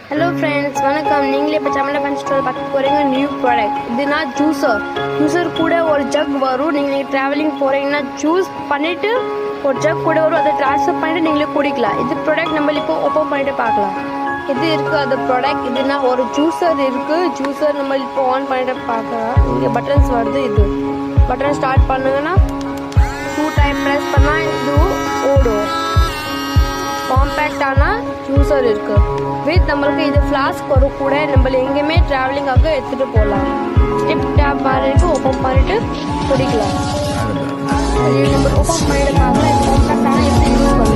Hello friends, வணக்கம். நீங்களே இப்போ தமிழ் ஸ்டோர் பார்க்க போகிறீங்க. நியூ ப்ராடக்ட் இதுனா ஜூஸர் கூட ஒரு ஜக் வரும். நீங்கள் ட்ராவலிங் போகிறீங்கன்னா ஜூஸ் பண்ணிவிட்டு ஒரு ஜக் கூட வரும். அதை ட்ரான்ஸ்ஃபர் பண்ணிவிட்டு நீங்களே குடிக்கலாம். இது ப்ராடக்ட் நம்ம இப்போ ஓப்பன் பண்ணிவிட்டு பார்க்கலாம். இது இருக்குது அது ப்ராடக்ட். இதுனா ஒரு ஜூஸர் இருக்குது. ஜூஸர் நம்ம இப்போ ஆன் பண்ணிவிட்டு பார்க்கலாம். இங்கே பட்டன்ஸ் வருது. இது பட்டன் ஸ்டார்ட் பண்ணுங்கன்னா 2 டைம் ப்ரெஸ் பண்ணால் இது ஓடும். காம்பேக்டான ஜூஸர் இருக்குது. வித் நம்மளுக்கு இது ஃப்ளாஸ்க் வரும் கூட. நம்ம எங்கேயுமே ட்ராவலிங்காக எடுத்துகிட்டு போகலாம். ஸ்டிப் டேப் பண்ணிட்டு ஓப்பன் பண்ணிட்டு குடிக்கலாம். நம்ம ஓப்பன் பண்ணிட்டு பார்க்கலாம். காம்பேக்டான எப்படி யூஸ் பண்ணலாம்.